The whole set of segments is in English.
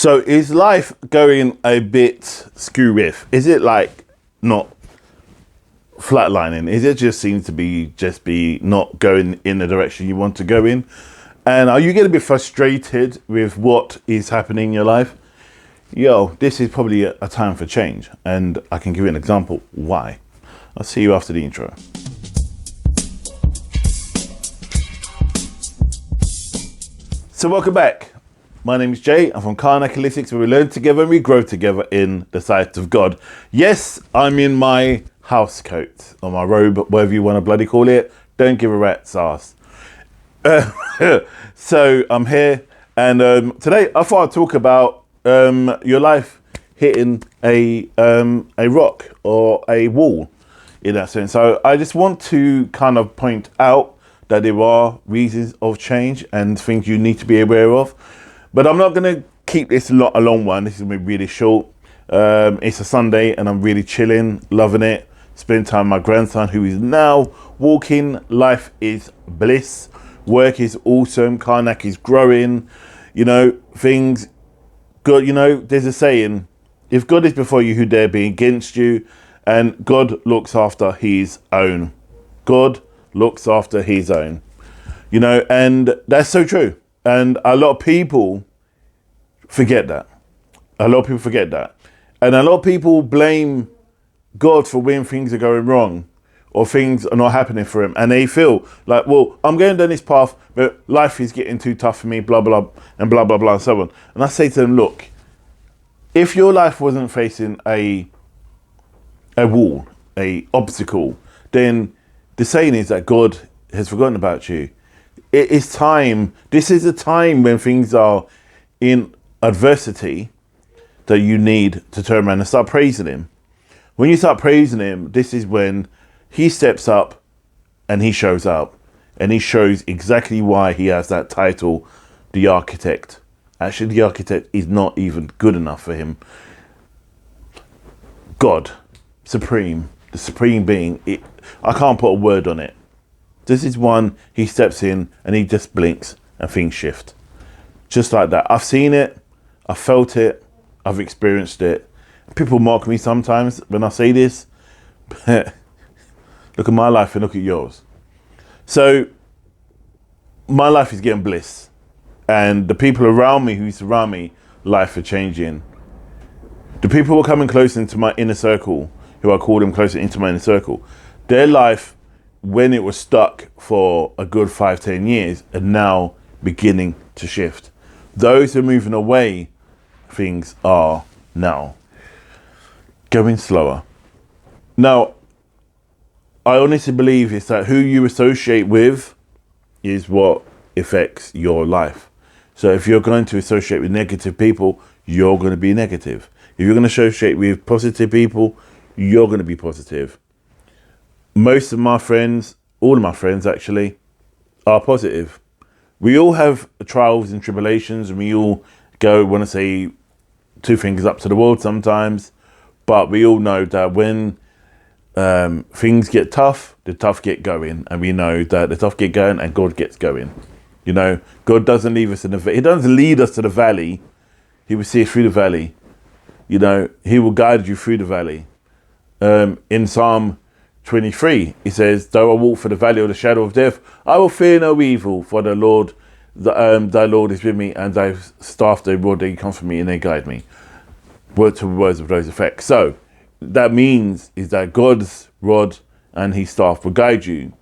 So is life going a bit skew with? Is it like not flatlining? Is it just seems to be not going in the direction you want to go in? And are you getting a bit frustrated with what is happening in your life? Yo, this is probably a time for change. And I can give you an example why. I'll see you after the intro. So welcome back. My name is Jay. I'm from Karnak Holistics, where we learn together and we grow together in the sight of God. Yes, I'm in my house coat or my robe, whatever you want to bloody call it. Don't give a rat's ass. So I'm here, and today I thought I'd talk about your life hitting a rock or a wall, in that sense. So I just want to kind of point out that there are reasons of change and things you need to be aware of. But I'm not going to keep this a long one. This is going to be really short. It's a Sunday and I'm really chilling, loving it. Spending time with my grandson, who is now walking. Life is bliss. Work is awesome. Karnak is growing. You know, things good. You know, there's a saying, if God is before you, who dare be against you? And God looks after his own. God looks after his own. You know, and that's so true. And a lot of people forget that. A lot of people forget that. And a lot of people blame God for when things are going wrong or things are not happening for him. And they feel like, well, I'm going down this path, but life is getting too tough for me, blah, blah, and blah, blah, blah, and so on. And I say to them, look, if your life wasn't facing a wall, a obstacle, then the saying is that God has forgotten about you. It is time. This is a time when things are in adversity that you need to turn around and start praising him. When you start praising him, this is when he steps up and he shows up and he shows exactly why he has that title, the architect. Actually, the architect is not even good enough for him. God, supreme, the supreme being, I can't put a word on it. This is one, he steps in and he just blinks and things shift. Just like that. I've seen it. I've felt it. I've experienced it. People mock me sometimes when I say this. Look at my life and look at yours. So my life is getting bliss. And the people around me who surround me, life are changing. The people who are coming closer into my inner circle, who I call them closer into my inner circle, their life, when it was stuck for a good 5-10 years, are now beginning to shift. Those who are moving away, things are now going slower. Now, I honestly believe it's that who you associate with is what affects your life. So if you're going to associate with negative people, you're going to be negative. If you're going to associate with positive people, you're going to be positive. Most of my friends, all of my friends actually, are positive. We all have trials and tribulations, and we all want to say two fingers up to the world sometimes, but we all know that when things get tough, the tough get going, and we know that the tough get going and God gets going. You know, God doesn't leave us He doesn't lead us to the valley. He will see us through the valley. You know, he will guide you through the valley. In Psalm 23, he says, though I walk through the valley of the shadow of death, I will fear no evil, for the Lord, thy Lord is with me, and thy staff, thy rod, they comfort me, and they guide me. Words of those effects. So that means is that God's rod and his staff will guide you.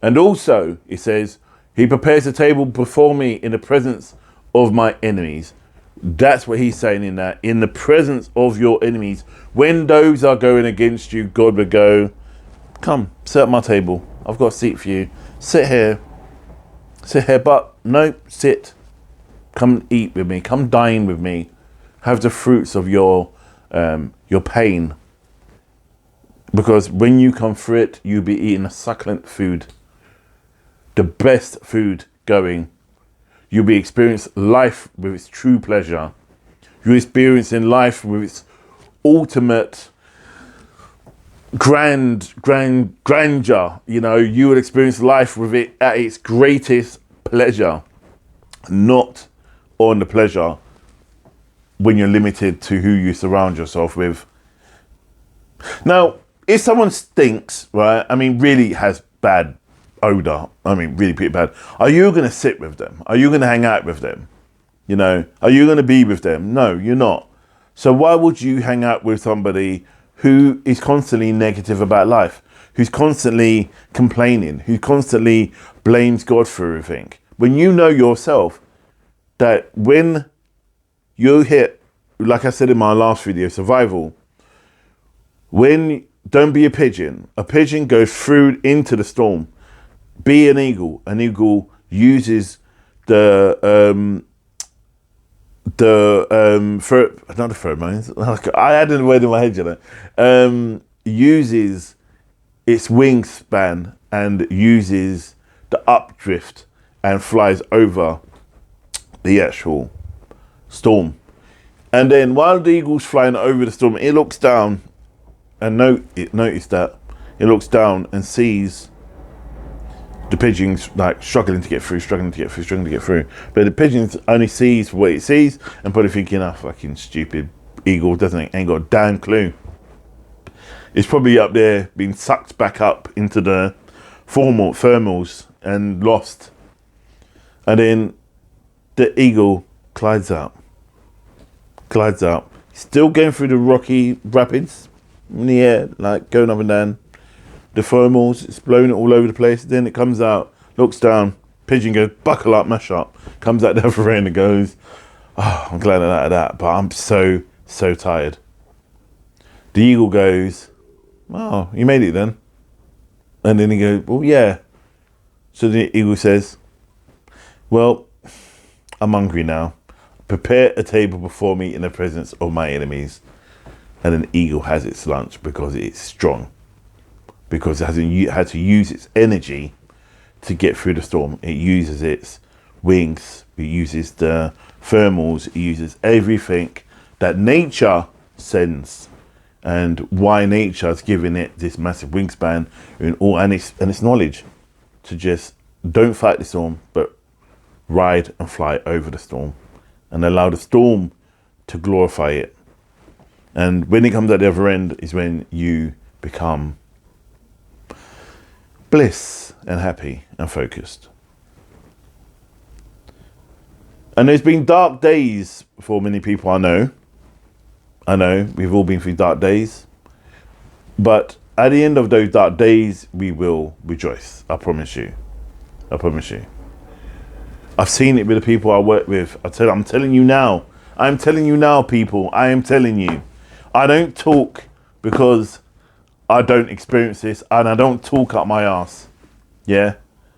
And also, it says, he prepares a table before me in the presence of my enemies. That's what he's saying in that. In the presence of your enemies, when those are going against you, God will go, come, sit at my table. I've got a seat for you. Sit here, but no, sit. Come eat with me. Come dine with me. Have the fruits of your pain. Because when you come through it, you'll be eating a succulent food. The best food going. You'll be experiencing life with its true pleasure. You're experiencing life with its ultimate grandeur. You know, you will experience life with it at its greatest pleasure, not on the pleasure when you're limited to who you surround yourself with. Now, if someone stinks, right, I mean, really has bad odor, I mean, really pretty bad, are you going to sit with them? Are you going to hang out with them? You know, are you going to be with them? No, you're not. So why would you hang out with somebody who is constantly negative about life, who's constantly complaining, who constantly blames God for everything? When you know yourself that when you hit, like I said in my last video, survival, don't be a pigeon. A pigeon goes through into the storm. Be an eagle. An eagle uses not the pheromones. I had a word in my head, you know. Uses its wingspan and uses the updrift and flies over the actual storm. And then while the eagle's flying over the storm, it looks down and notice that it looks down and sees the pigeons like struggling to get through. But the pigeons only sees what it sees and probably thinking, oh, fucking stupid eagle, ain't got a damn clue. It's probably up there being sucked back up into the thermals and lost. And then the eagle glides out, still going through the rocky rapids in the air, like going up and down. The thermals, it's blowing it all over the place. Then it comes out, looks down, pigeon goes, buckle up, mash up, comes out the other end and goes, oh, I'm glad I'm out of that, but I'm so tired. The eagle goes, oh, you made it then? And then he goes, well, yeah. So the eagle says, well, I'm hungry now. Prepare a table before me in the presence of my enemies. And an eagle has its lunch because it's strong. Because it hasn't had to use its energy to get through the storm. It uses its wings. It uses the thermals. It uses everything that nature sends. And why nature has given it this massive wingspan and its knowledge to just don't fight the storm, but ride and fly over the storm and allow the storm to glorify it. And when it comes at the other end is when you become bliss and happy and focused. And there's been dark days for many people, I know, we've all been through dark days. But at the end of those dark days, we will rejoice. I promise you. I've seen it with the people I work with. I'm telling you now, people. I am telling you. I don't talk because I don't experience this, and I don't talk up my ass. Yeah?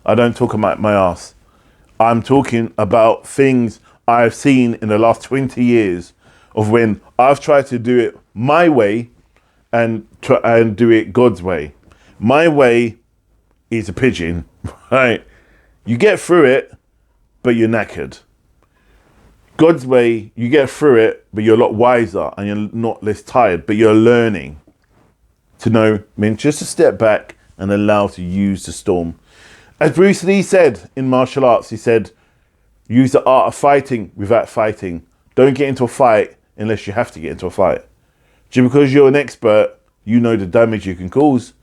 I don't talk about my ass. I'm talking about things I've seen in the last 20 years of when I've tried to do it my way and do it God's way. My way is a pigeon, right? You get through it, but you're knackered. God's way, you get through it, but you're a lot wiser and you're not less tired, but you're learning to know, just to step back and allow to use the storm. As Bruce Lee said in martial arts, he said, use the art of fighting without fighting. Don't get into a fight unless you have to get into a fight. Just because you're an expert, you know the damage you can cause,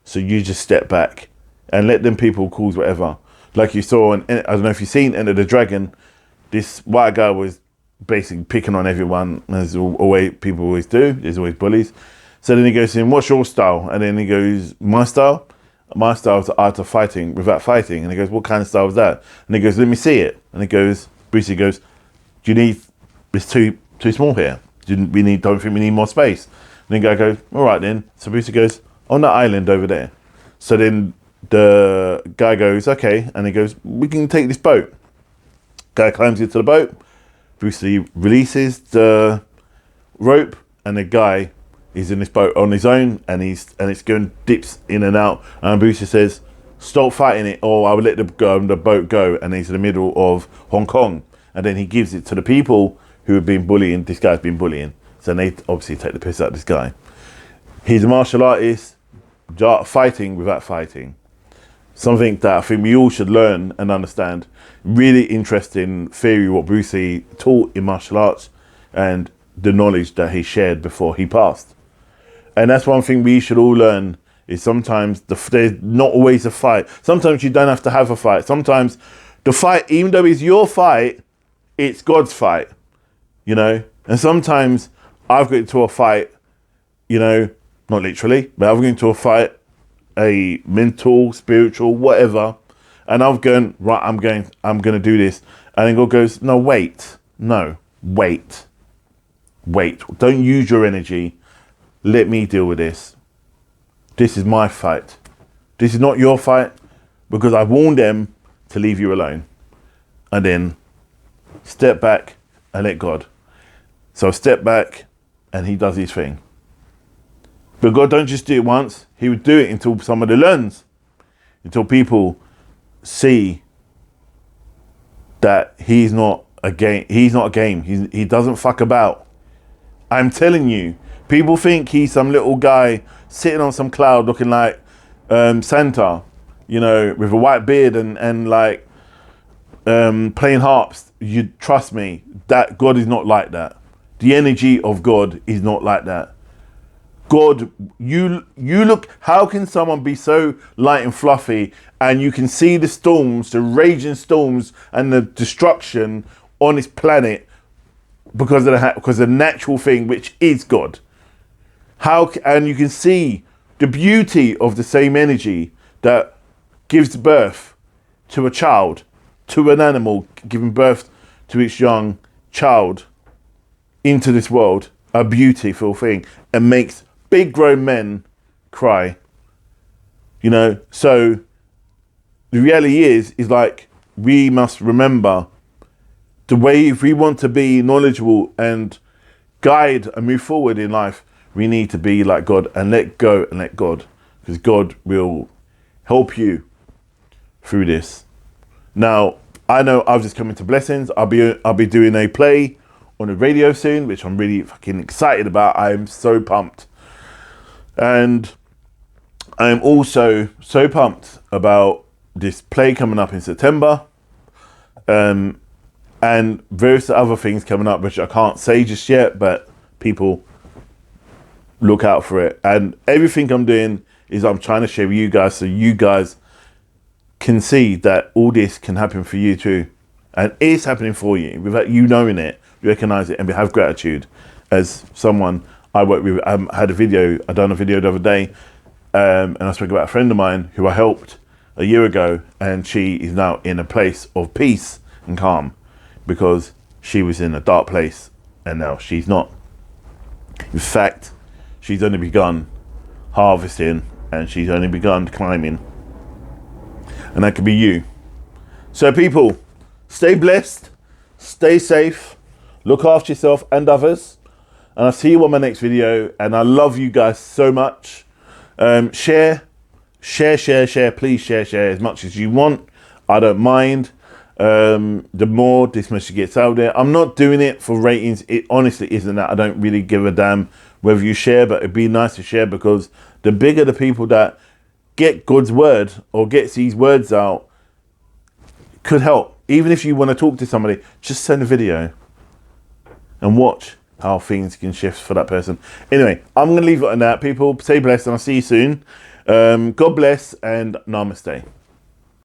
so you just step back and let them people cause whatever. Like you saw, I don't know if you've seen Enter the Dragon, this white guy was basically picking on everyone, as always people always do. There's always bullies. So then he goes to him, what's your style? And then he goes, my style? My style is the art of fighting without fighting. And he goes, what kind of style is that? And he goes, let me see it. And he goes, Brucey goes, it's too small here. Don't think we need more space? And the guy goes, all right then. So Brucey goes, on that island over there. So then the guy goes, okay. And he goes, we can take this boat. Guy climbs into the boat. Bruce Lee releases the rope, and the guy is in this boat on his own, and it's going dips in and out. And Bruce Lee says, "Stop fighting it, or I will let the boat go." And he's in the middle of Hong Kong, and then he gives it to the people who have been bullying. This guy's been bullying, so they obviously take the piss out of this guy. He's a martial artist, fighting without fighting. Something that I think we all should learn and understand. Really interesting theory what Bruce Lee taught in martial arts. and the knowledge that he shared before he passed. And that's one thing we should all learn, is sometimes there's not always a fight. Sometimes you don't have to have a fight. Sometimes the fight, even though it's your fight, it's God's fight, you know? And sometimes I've got into a fight, you know, not literally, but I've got into a fight, a mental, spiritual, whatever. And I've gone, right, I'm going to do this. And then God goes, no, wait. Don't use your energy. Let me deal with this. This is my fight. This is not your fight, because I warned them to leave you alone. And then step back and let God. So step back and he does his thing. But God don't just do it once. He would do it until somebody learns. Until people see that he's not a game. He doesn't fuck about. I'm telling you, people think he's some little guy sitting on some cloud looking like Santa, you know, with a white beard and like playing harps. You trust me, that God is not like that. The energy of God is not like that. God, you look, how can someone be so light and fluffy and you can see the storms, the raging storms and the destruction on this planet because of the natural thing, which is God? And you can see the beauty of the same energy that gives birth to a child, to an animal giving birth to its young child into this world, a beautiful thing, and makes big grown men cry, you know. So the reality is like, we must remember the way, if we want to be knowledgeable and guide and move forward in life, we need to be like God and let go and let God, because God will help you through this. Now, I know I've just come into blessings. I'll be doing a play on the radio soon, which I'm really fucking excited about. I'm so pumped. And I'm also so pumped about this play coming up in September. And various other things coming up, which I can't say just yet, but people look out for it. And everything I'm doing is I'm trying to share with you guys, so you guys can see that all this can happen for you too. And it's happening for you without you knowing it. You recognize it and we have gratitude. As someone I work with, I done a video the other day, and I spoke about a friend of mine who I helped a year ago, and she is now in a place of peace and calm because she was in a dark place and now she's not. In fact, she's only begun harvesting and she's only begun climbing. And that could be you. So people, stay blessed, stay safe, look after yourself and others. And I'll see you on my next video. And I love you guys so much. Share. Please share as much as you want. I don't mind. The more this message gets out there. I'm not doing it for ratings. It honestly isn't that. I don't really give a damn whether you share, but it'd be nice to share, because the bigger the people that get God's word or gets these words out could help. Even if you want to talk to somebody, just send a video and watch how things can shift for that person. Anyway, I'm going to leave it on that. People, stay blessed and I'll see you soon. God bless and namaste.